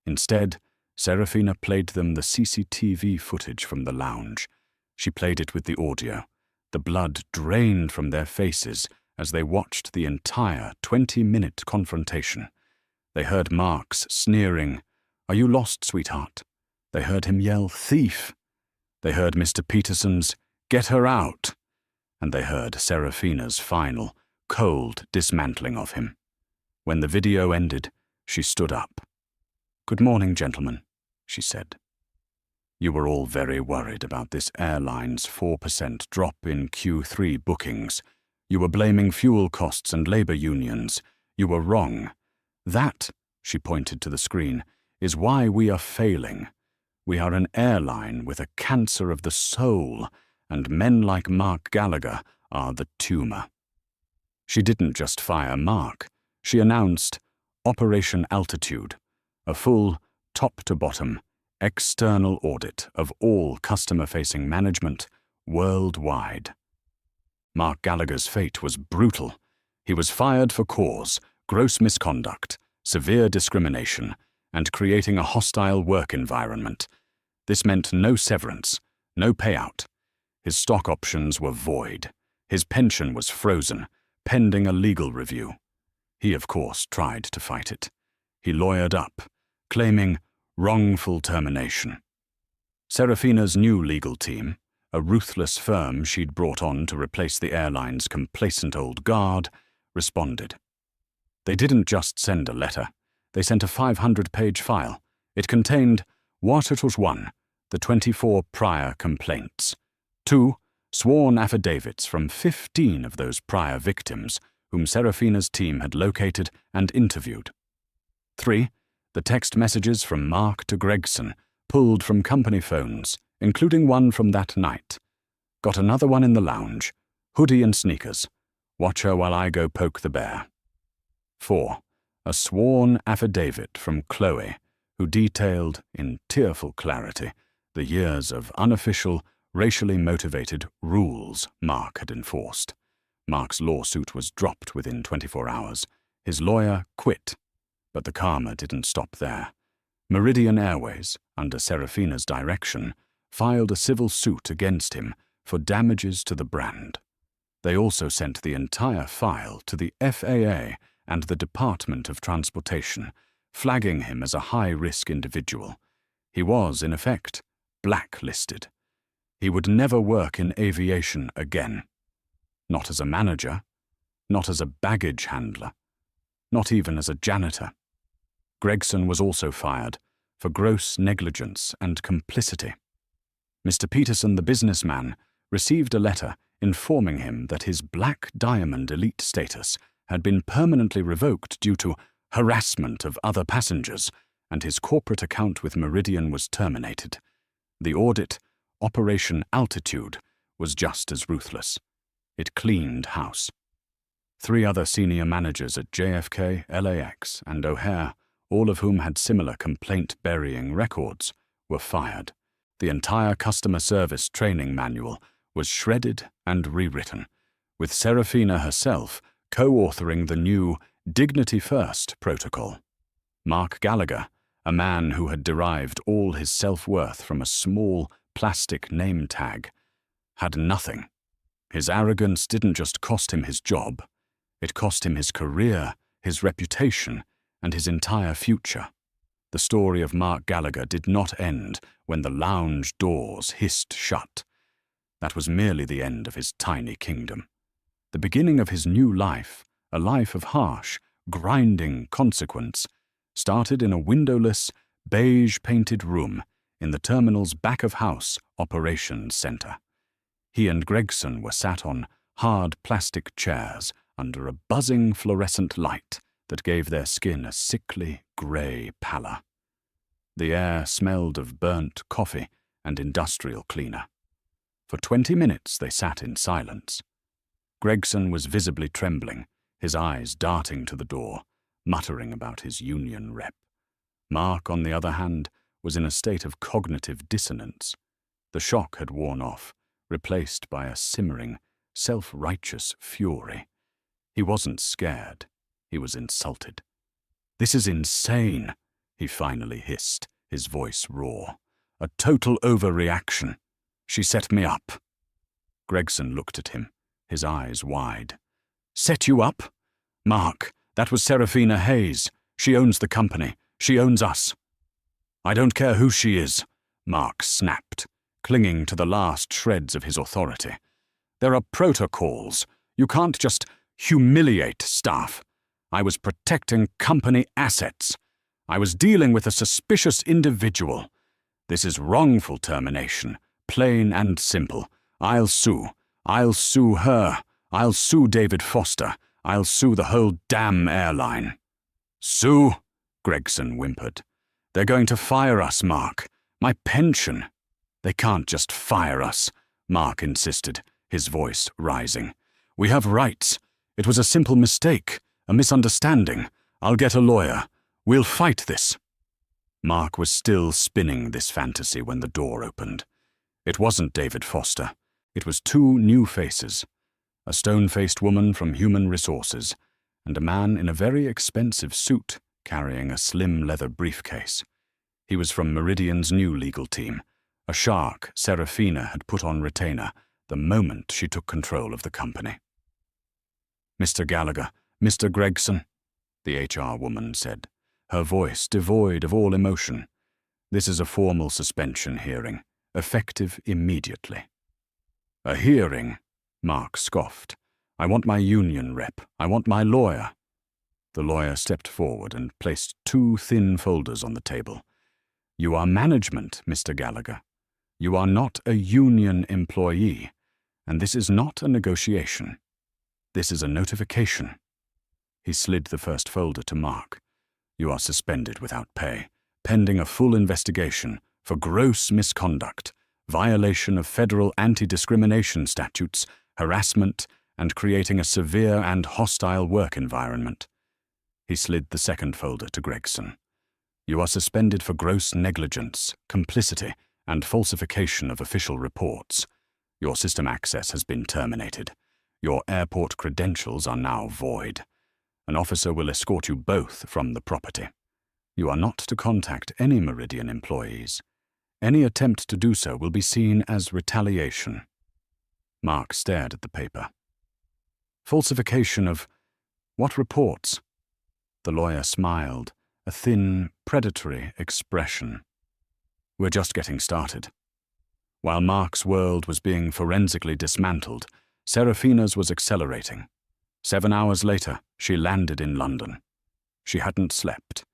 Instead, Serafina played them the CCTV footage from the lounge. She played it with the audio. The blood drained from their faces as they watched the entire 20-minute confrontation. They heard Mark's sneering, "Are you lost, sweetheart?" They heard him yell, "Thief!" They heard Mr. Peterson's, "Get her out!" And they heard Serafina's final, cold dismantling of him. When the video ended, she stood up. "Good morning, gentlemen," she said. "You were all very worried about this airline's 4% drop in Q3 bookings. You were blaming fuel costs and labor unions. You were wrong. That," she pointed to the screen, "is why we are failing. We are an airline with a cancer of the soul, and men like Mark Gallagher are the tumor." She didn't just fire Mark. She announced Operation Altitude, a full, top-to-bottom, external audit of all customer-facing management worldwide. Mark Gallagher's fate was brutal. He was fired for cause, gross misconduct, severe discrimination, and creating a hostile work environment. This meant no severance, no payout. His stock options were void. His pension was frozen, pending a legal review. He, of course, tried to fight it. He lawyered up, claiming wrongful termination. Serafina's new legal team, a ruthless firm she'd brought on to replace the airline's complacent old guard, responded. They didn't just send a letter. They sent a 500-page file. It contained what it was: 1, the 24 prior complaints; 2, sworn affidavits from 15 of those prior victims whom Serafina's team had located and interviewed; 3, the text messages from Mark to Gregson, pulled from company phones, including one from that night. Got another one in the lounge. Hoodie and sneakers. Watch her while I go poke the bear. 4, a sworn affidavit from Chloe, who detailed, in tearful clarity, the years of unofficial, racially motivated rules Mark had enforced. Mark's lawsuit was dropped within 24 hours. His lawyer quit. But the karma didn't stop there. Meridian Airways, under Serafina's direction, filed a civil suit against him for damages to the brand. They also sent the entire file to the FAA and the Department of Transportation, flagging him as a high-risk individual. He was, in effect, blacklisted. He would never work in aviation again. Not as a manager, not as a baggage handler, not even as a janitor. Gregson was also fired for gross negligence and complicity. Mr. Peterson, the businessman, received a letter informing him that his Black Diamond elite status had been permanently revoked due to harassment of other passengers, and his corporate account with Meridian was terminated. The audit, Operation Altitude, was just as ruthless. It cleaned house. 3 other senior managers at JFK, LAX, and O'Hare all of whom had similar complaint-burying records, were fired. The entire customer service training manual was shredded and rewritten, with Serafina herself co-authoring the new Dignity First protocol. Mark Gallagher, a man who had derived all his self-worth from a small plastic name tag, had nothing. His arrogance didn't just cost him his job, it cost him his career, his reputation, and his entire future. The story of Mark Gallagher did not end when the lounge doors hissed shut. That was merely the end of his tiny kingdom. The beginning of his new life, a life of harsh, grinding consequence, started in a windowless, beige-painted room in the terminal's back-of-house operations center. He and Gregson were sat on hard plastic chairs under a buzzing fluorescent light that gave their skin a sickly, grey pallor. The air smelled of burnt coffee and industrial cleaner. For 20 minutes they sat in silence. Gregson was visibly trembling, his eyes darting to the door, muttering about his union rep. Mark, on the other hand, was in a state of cognitive dissonance. The shock had worn off, replaced by a simmering, self-righteous fury. He wasn't scared. He was insulted. "This is insane," he finally hissed, his voice raw. "A total overreaction. She set me up." Gregson looked at him, his eyes wide. "Set you up? Mark, that was Serafina Hayes. She owns the company. She owns us." "I don't care who she is," Mark snapped, clinging to the last shreds of his authority. "There are protocols. You can't just humiliate staff. I was protecting company assets. I was dealing with a suspicious individual. This is wrongful termination, plain and simple. I'll sue. I'll sue her. I'll sue David Foster. I'll sue the whole damn airline." "Sue?" Gregson whimpered. "They're going to fire us, Mark. My pension." "They can't just fire us," Mark insisted, his voice rising. "We have rights. It was a simple mistake, a misunderstanding. I'll get a lawyer. We'll fight this." Mark was still spinning this fantasy when the door opened. It wasn't David Foster. It was two new faces, a stone-faced woman from Human Resources and a man in a very expensive suit carrying a slim leather briefcase. He was from Meridian's new legal team, a shark Serafina had put on retainer the moment she took control of the company. "Mr. Gallagher, Mr. Gregson," the HR woman said, her voice devoid of all emotion. "This is a formal suspension hearing, effective immediately." "A hearing?" Mark scoffed. "I want my union rep. I want my lawyer." The lawyer stepped forward and placed two thin folders on the table. "You are management, Mr. Gallagher. You are not a union employee, and this is not a negotiation. This is a notification." He slid the first folder to Mark. "You are suspended without pay, pending a full investigation for gross misconduct, violation of federal anti-discrimination statutes, harassment, and creating a severe and hostile work environment." He slid the second folder to Gregson. "You are suspended for gross negligence, complicity, and falsification of official reports. Your system access has been terminated. Your airport credentials are now void. An officer will escort you both from the property. You are not to contact any Meridian employees. Any attempt to do so will be seen as retaliation." Mark stared at the paper. "Falsification of what reports?" The lawyer smiled, a thin, predatory expression. "We're just getting started." While Mark's world was being forensically dismantled, Serafina's was accelerating. 7 hours later, she landed in London. She hadn't slept.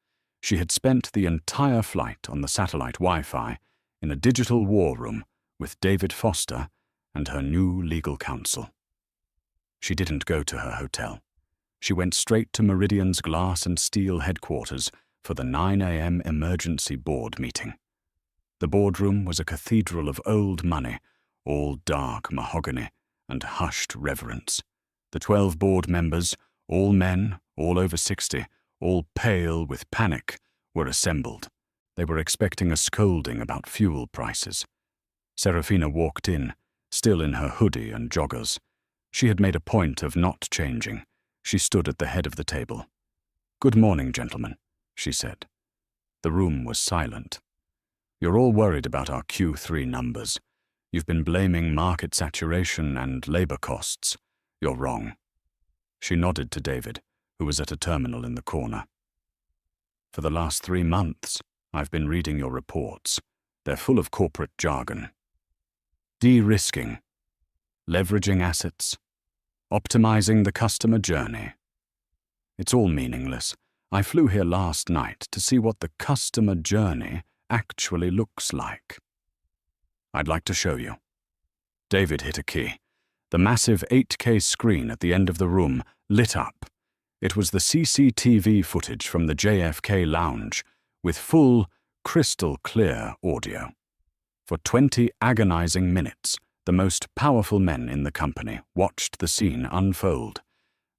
She had spent the entire flight on the satellite Wi-Fi in a digital war room with David Foster and her new legal counsel. She didn't go to her hotel. She went straight to Meridian's glass and steel headquarters for the 9 a.m. emergency board meeting. The boardroom was a cathedral of old money, all dark mahogany and hushed reverence. The 12 board members, all men, all over 60, all pale with panic, were assembled. They were expecting a scolding about fuel prices. Serafina walked in, still in her hoodie and joggers. She had made a point of not changing. She stood at the head of the table. "Good morning, gentlemen," she said. The room was silent. "You're all worried about our Q3 numbers. You've been blaming market saturation and labor costs. You're wrong." She nodded to David, who was at a terminal in the corner. "For the last 3 months, I've been reading your reports. They're full of corporate jargon. De-risking, leveraging assets, optimizing the customer journey. It's all meaningless. I flew here last night to see what the customer journey actually looks like. I'd like to show you." David hit a key. The massive 8K screen at the end of the room lit up. It was the CCTV footage from the JFK lounge, with full, crystal-clear audio. For 20 agonizing minutes, the most powerful men in the company watched the scene unfold.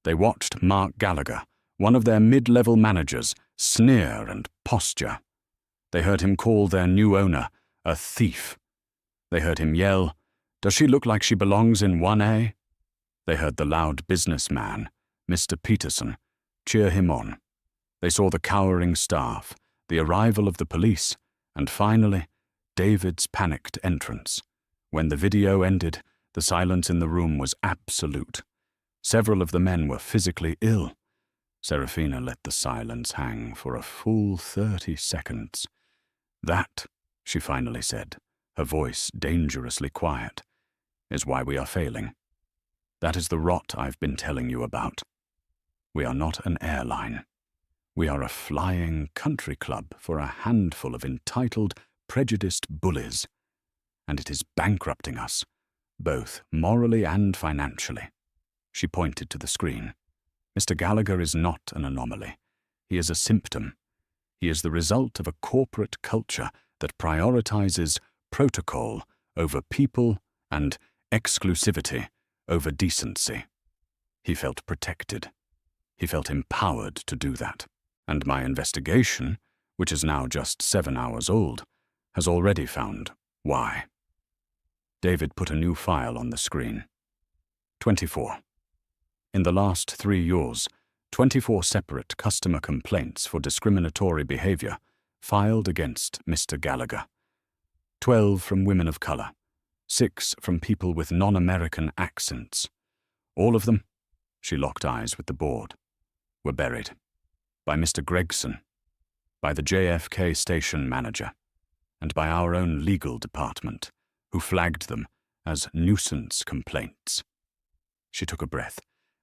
They watched Mark Gallagher, one of their mid-level managers, sneer and posture. They heard him call their new owner a thief. They heard him yell, "Does she look like she belongs in 1A?" They heard the loud businessman, Mr. Peterson, cheer him on. They saw the cowering staff, the arrival of the police, and finally, David's panicked entrance. When the video ended, the silence in the room was absolute. Several of the men were physically ill. Serafina let the silence hang for a full 30 seconds. "That," she finally said, her voice dangerously quiet, "is why we are failing. That is the rot I've been telling you about. We are not an airline. We are a flying country club for a handful of entitled, prejudiced bullies. And it is bankrupting us, both morally and financially." She pointed to the screen. "Mr. Gallagher is not an anomaly. He is a symptom. He is the result of a corporate culture that prioritizes protocol over people and exclusivity over decency." He felt protected. He felt empowered to do that. And my investigation, which is now just 7 hours old, has already found why. David put a new file on the screen. 24. In the last 3 years, 24 separate customer complaints for discriminatory behavior filed against Mr. Gallagher. 12 from women of color, 6 from people with non-American accents. All of them, she locked eyes with the board, were buried. By Mr. Gregson, by the JFK station manager, and by our own legal department, who flagged them as nuisance complaints. She took a breath.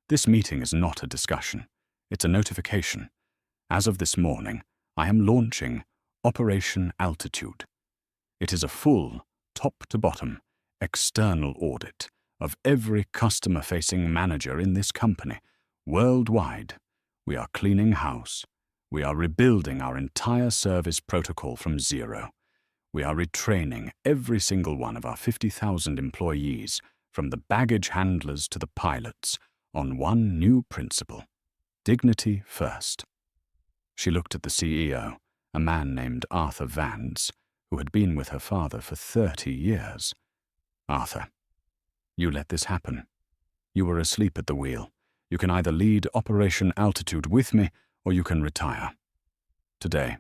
"This meeting is not a discussion. It's a notification. As of this morning, I am launching Operation Altitude. It is a full, top-to-bottom, external audit of every customer-facing manager in this company, worldwide. We are cleaning house. We are rebuilding our entire service protocol from zero. We are retraining every single one of our 50,000 employees, from the baggage handlers to the pilots, on one new principle: dignity first." She looked at the CEO, a man named Arthur Vance, who had been with her father for 30 years. "Arthur, you let this happen. You were asleep at the wheel. You can either lead Operation Altitude with me, or you can retire. Today,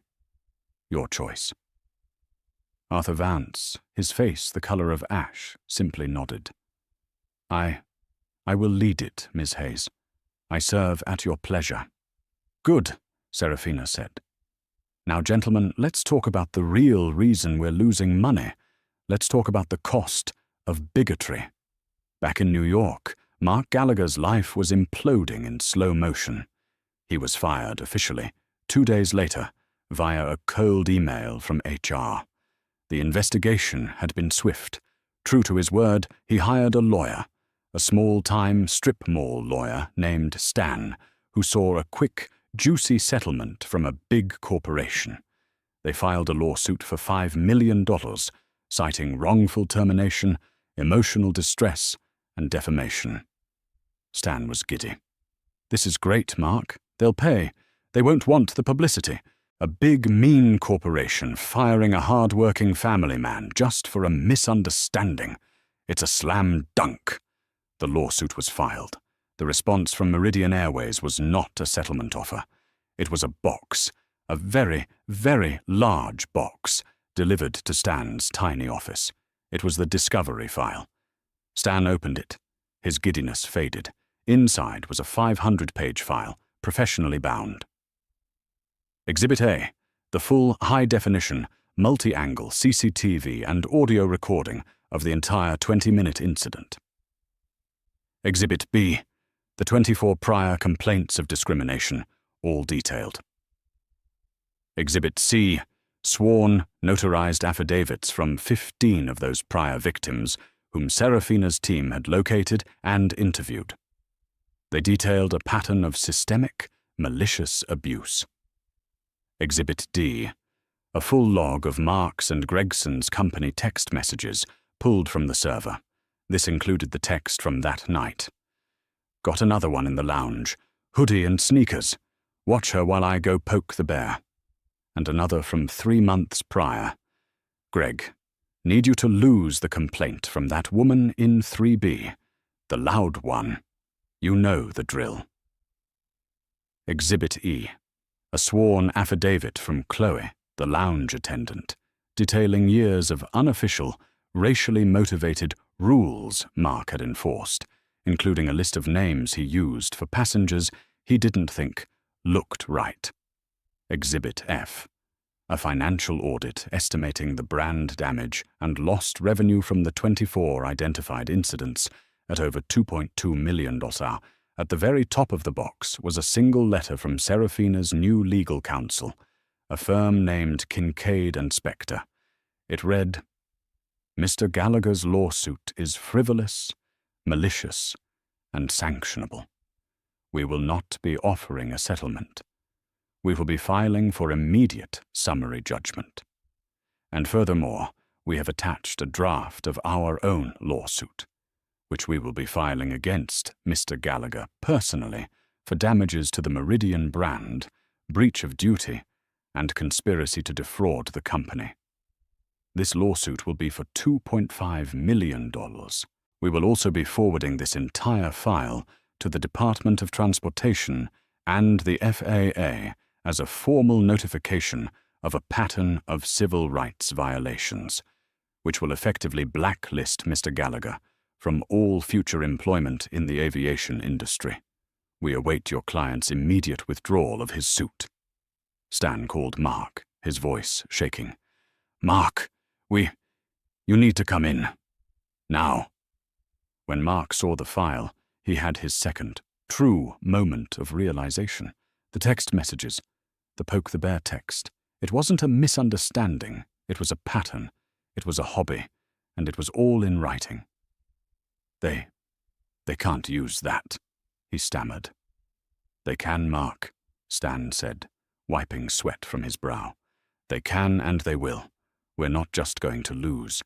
your choice." Arthur Vance, his face the color of ash, simply nodded. I will lead it, Miss Hayes. I serve at your pleasure." "Good," Serafina said. "Now, gentlemen, let's talk about the real reason we're losing money. Let's talk about the cost of bigotry. Back in New York, Mark Gallagher's life was imploding in slow motion. He was fired officially, 2 days later, via a cold email from HR. The investigation had been swift. True to his word, he hired a lawyer, a small-time strip mall lawyer named Stan, who saw a quick, juicy settlement from a big corporation. They filed a lawsuit for $5 million, citing wrongful termination, emotional distress, and defamation. Stan was giddy. "This is great, Mark. They'll pay. They won't want the publicity. A big, mean corporation firing a hard-working family man just for a misunderstanding. It's a slam dunk. The lawsuit was filed. The response from Meridian Airways was not a settlement offer. It was a box, a very, very large box, delivered to Stan's tiny office. It was the discovery file. Stan opened it. His giddiness faded. Inside was a 500-page file, professionally bound. Exhibit A, the full high-definition, multi-angle CCTV and audio recording of the entire 20-minute incident. Exhibit B, the 24 prior complaints of discrimination, all detailed. Exhibit C, sworn, notarized affidavits from 15 of those prior victims whom Serafina's team had located and interviewed. They detailed a pattern of systemic, malicious abuse. Exhibit D, a full log of Marks and Gregson's company text messages pulled from the server. This included the text from that night. Got another one in the lounge. Hoodie and sneakers. Watch her while I go poke the bear. And another from 3 months prior. Greg, need you to lose the complaint from that woman in 3B. The loud one. You know the drill. Exhibit E, a sworn affidavit from Chloe, the lounge attendant, detailing years of unofficial, racially motivated rules Mark had enforced, including a list of names he used for passengers he didn't think looked right. Exhibit F, a financial audit estimating the brand damage and lost revenue from the 24 identified incidents at over $2.2 million. At the very top of the box was a single letter from Serafina's new legal counsel, a firm named Kincaid and Spector. It read, Mr. Gallagher's lawsuit is frivolous, malicious, and sanctionable. We will not be offering a settlement. We will be filing for immediate summary judgment. And furthermore, we have attached a draft of our own lawsuit, which we will be filing against Mr. Gallagher personally for damages to the Meridian brand, breach of duty, and conspiracy to defraud the company. This lawsuit will be for $2.5 million. We will also be forwarding this entire file to the Department of Transportation and the FAA as a formal notification of a pattern of civil rights violations, which will effectively blacklist Mr. Gallagher from all future employment in the aviation industry. We await your client's immediate withdrawal of his suit. Stan called Mark, his voice shaking. Mark, you need to come in. Now. When Mark saw the file, he had his second, true moment of realization. The text messages, the poke the bear text. It wasn't a misunderstanding, it was a pattern, it was a hobby, and it was all in writing. They can't use that, he stammered. They can, Mark, Stan said, wiping sweat from his brow. They can and they will. We're not just going to lose.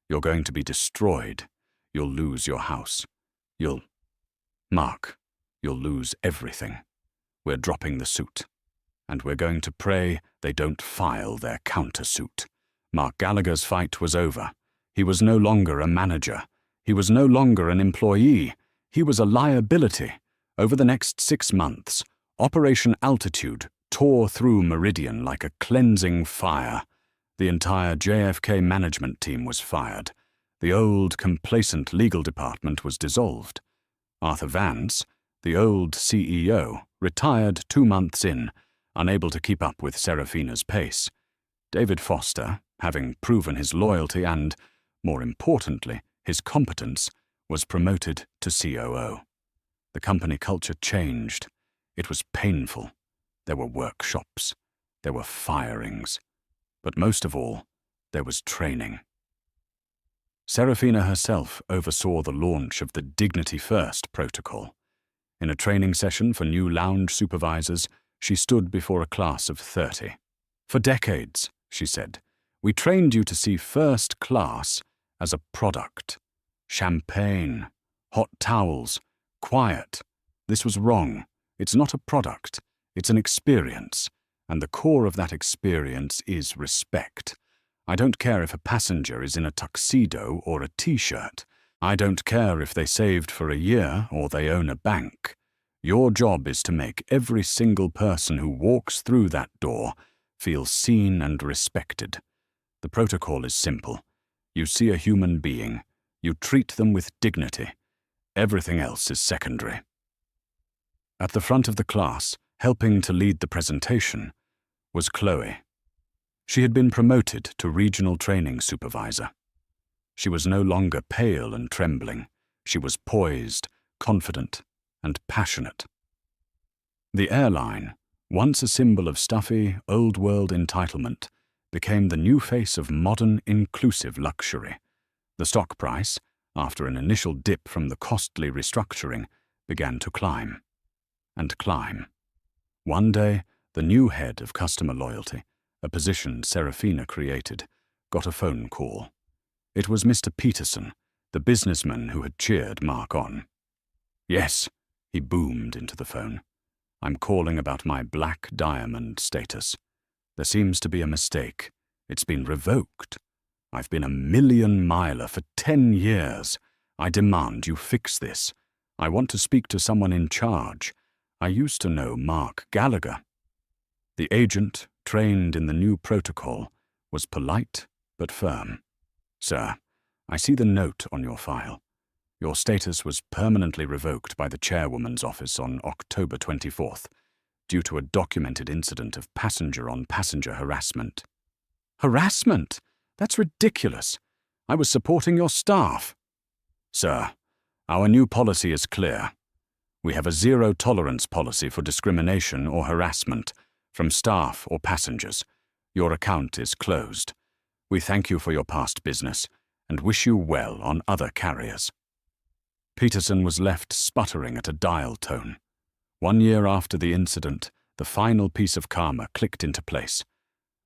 You're going to be destroyed. You'll lose your house. Mark, you'll lose everything. We're dropping the suit. And we're going to pray they don't file their countersuit. Mark Gallagher's fight was over. He was no longer a manager. He was no longer an employee. He was a liability. Over the next 6 months, Operation Altitude tore through Meridian like a cleansing fire. The entire JFK management team was fired. The old, complacent legal department was dissolved. Arthur Vance, the old CEO, retired 2 months in, unable to keep up with Serafina's pace. David Foster, having proven his loyalty and, more importantly, his competence, was promoted to COO. The company culture changed. It was painful. There were workshops. There were firings. But most of all, there was training. Serafina herself oversaw the launch of the Dignity First protocol. In a training session for new lounge supervisors, she stood before a class of 30. For decades, she said, we trained you to see first class as a product. Champagne, hot towels, quiet. This was wrong. It's not a product. It's an experience, and the core of that experience is respect. I don't care if a passenger is in a tuxedo or a t-shirt. I don't care if they saved for a year or they own a bank. Your job is to make every single person who walks through that door feel seen and respected. The protocol is simple. You see a human being. You treat them with dignity. Everything else is secondary. At the front of the class, helping to lead the presentation, was Chloe. She had been promoted to regional training supervisor. She was no longer pale and trembling. She was poised, confident, and passionate. The airline, once a symbol of stuffy, old-world entitlement, became the new face of modern, inclusive luxury. The stock price, after an initial dip from the costly restructuring, began to climb and climb. One day, the new head of customer loyalty, a position Serafina created, got a phone call. It was Mr. Peterson, the businessman who had cheered Mark on. "Yes," he boomed into the phone. "I'm calling about my black diamond status. There seems to be a mistake. It's been revoked. I've been a 1,000,000-miler for 10 years. I demand you fix this. I want to speak to someone in charge. I used to know Mark Gallagher." The agent, trained in the new protocol, was polite but firm. "Sir, I see the note on your file. Your status was permanently revoked by the chairwoman's office on October 24th, due to a documented incident of passenger-on-passenger harassment." "Harassment? That's ridiculous. I was supporting your staff." "Sir, our new policy is clear. We have a zero-tolerance policy for discrimination or harassment from staff or passengers. Your account is closed. We thank you for your past business and wish you well on other carriers." Peterson was left sputtering at a dial tone. 1 year after the incident, the final piece of karma clicked into place.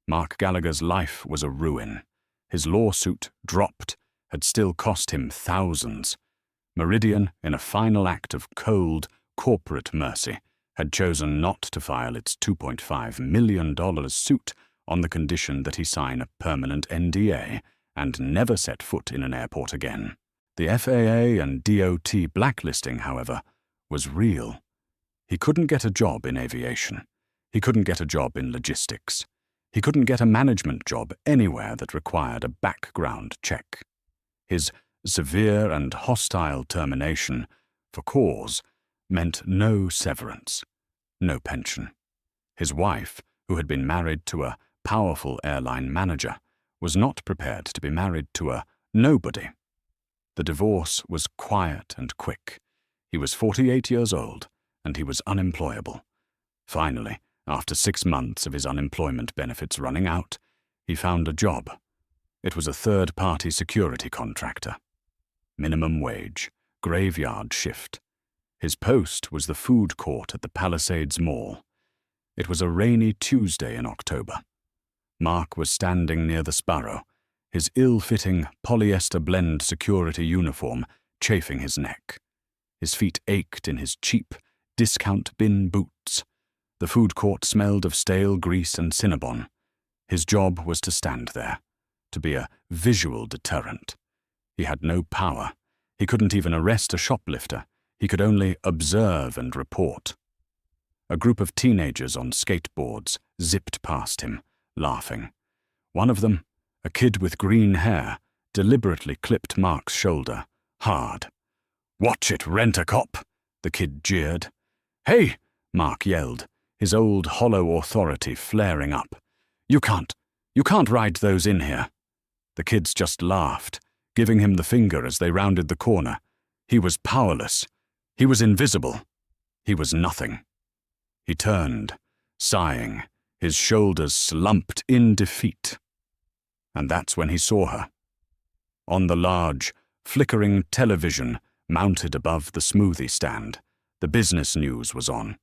Mark Gallagher's life was a ruin. His lawsuit, dropped, had still cost him thousands. Meridian, in a final act of cold, corporate mercy, had chosen not to file its $2.5 million suit on the condition that he sign a permanent NDA and never set foot in an airport again. The FAA and DOT blacklisting, however, was real. He couldn't get a job in aviation. He couldn't get a job in logistics. He couldn't get a management job anywhere that required a background check. His severe and hostile termination, for cause, meant no severance, no pension. His wife, who had been married to a powerful airline manager, was not prepared to be married to a nobody. The divorce was quiet and quick. He was 48 years old, and he was unemployable. Finally, after 6 months of his unemployment benefits running out, he found a job. It was a third-party security contractor. Minimum wage, graveyard shift. His post was the food court at the Palisades Mall. It was a rainy Tuesday in October. Mark was standing near the Sparrow, his ill-fitting polyester blend security uniform chafing his neck. His feet ached in his cheap, discount bin boots. The food court smelled of stale grease and Cinnabon. His job was to stand there, to be a visual deterrent. He had no power. He couldn't even arrest a shoplifter. He could only observe and report. A group of teenagers on skateboards zipped past him, laughing. One of them, a kid with green hair, deliberately clipped Mark's shoulder, hard. "Watch it, rent-a-cop," the kid jeered. "Hey," Mark yelled, his old hollow authority flaring up. You can't ride those in here." The kids just laughed, giving him the finger as they rounded the corner. He was powerless. He was invisible. He was nothing. He turned, sighing, his shoulders slumped in defeat. And that's when he saw her. On the large, flickering television mounted above the smoothie stand, the business news was on.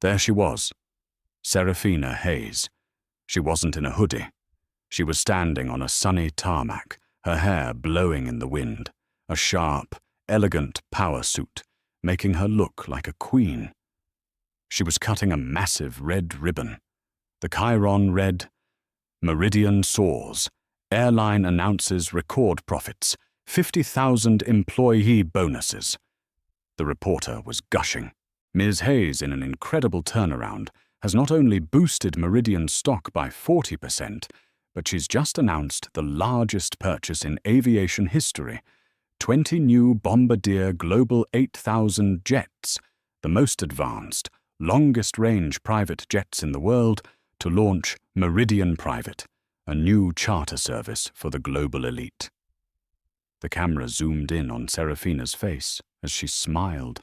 There she was, Serafina Hayes. She wasn't in a hoodie. She was standing on a sunny tarmac, her hair blowing in the wind, a sharp, elegant power suit, making her look like a queen. She was cutting a massive red ribbon. The chyron read, "Meridian soars. Airline announces record profits. 50,000 employee bonuses." The reporter was gushing. Ms. Hayes, in an incredible turnaround, has not only boosted Meridian stock by 40%, but she's just announced the largest purchase in aviation history, 20 new Bombardier Global 8000 jets, the most advanced, longest-range private jets in the world, to launch Meridian Private, a new charter service for the global elite. The camera zoomed in on Serafina's face as she smiled,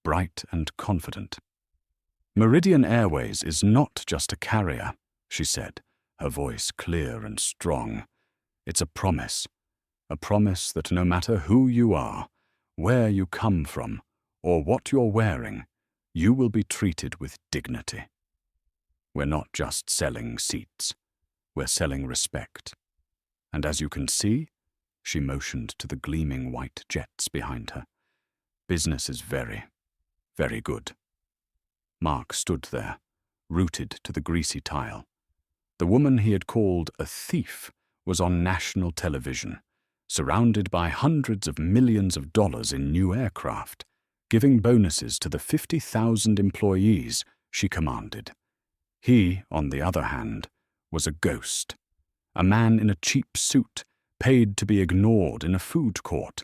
bright and confident. "Meridian Airways is not just a carrier," she said, her voice clear and strong. "It's a promise that no matter who you are, where you come from, or what you're wearing, you will be treated with dignity. We're not just selling seats, we're selling respect. And as you can see," she motioned to the gleaming white jets behind her, "business is very, very good." Mark stood there, rooted to the greasy tile. The woman he had called a thief was on national television, surrounded by hundreds of millions of dollars in new aircraft, giving bonuses to the 50,000 employees she commanded. He, on the other hand, was a ghost, a man in a cheap suit, paid to be ignored in a food court.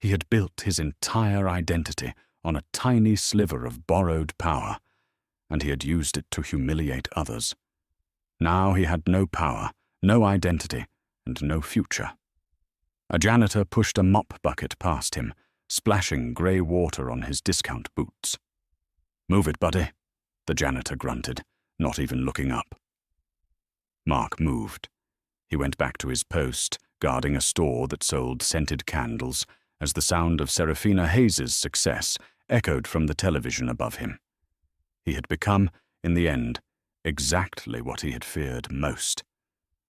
He had built his entire identity on a tiny sliver of borrowed power, and he had used it to humiliate others. Now he had no power, no identity, and no future. A janitor pushed a mop bucket past him, splashing grey water on his discount boots. "Move it, buddy," the janitor grunted, not even looking up. Mark moved. He went back to his post, guarding a store that sold scented candles, as the sound of Serafina Hayes's success echoed from the television above him. He had become, in the end, exactly what he had feared most: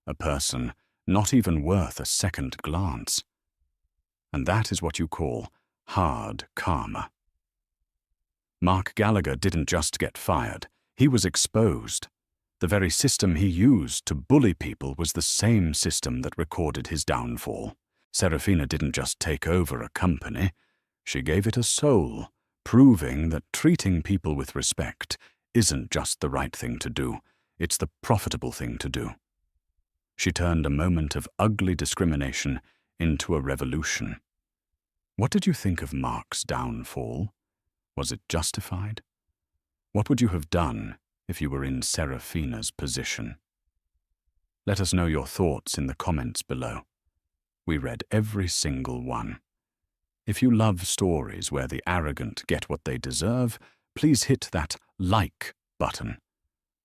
a person not even worth a second glance. And that is what you call hard karma. Mark Gallagher didn't just get fired, he was exposed. The very system he used to bully people was the same system that recorded his downfall. Serafina didn't just take over a company, she gave it a soul, proving that treating people with respect isn't just the right thing to do, it's the profitable thing to do. She turned a moment of ugly discrimination into a revolution. What did you think of Mark's downfall? Was it justified? What would you have done if you were in Serafina's position? Let us know your thoughts in the comments below. We read every single one. If you love stories where the arrogant get what they deserve, please hit that like button.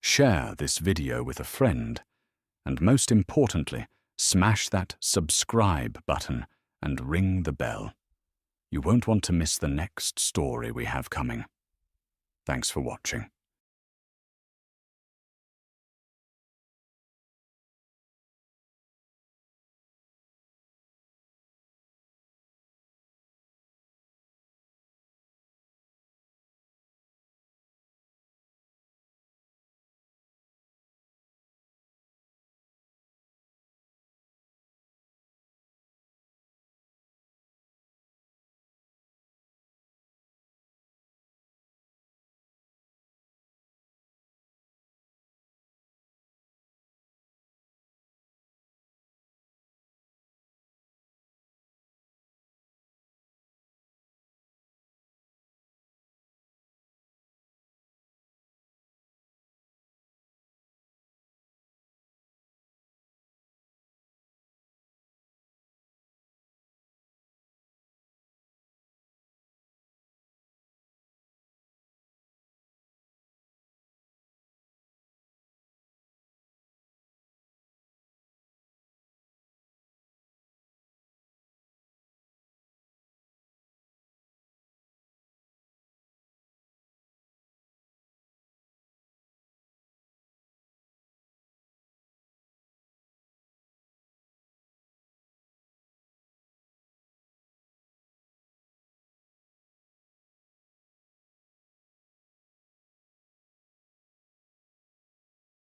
Share this video with a friend. And most importantly, smash that subscribe button and ring the bell. You won't want to miss the next story we have coming. Thanks for watching.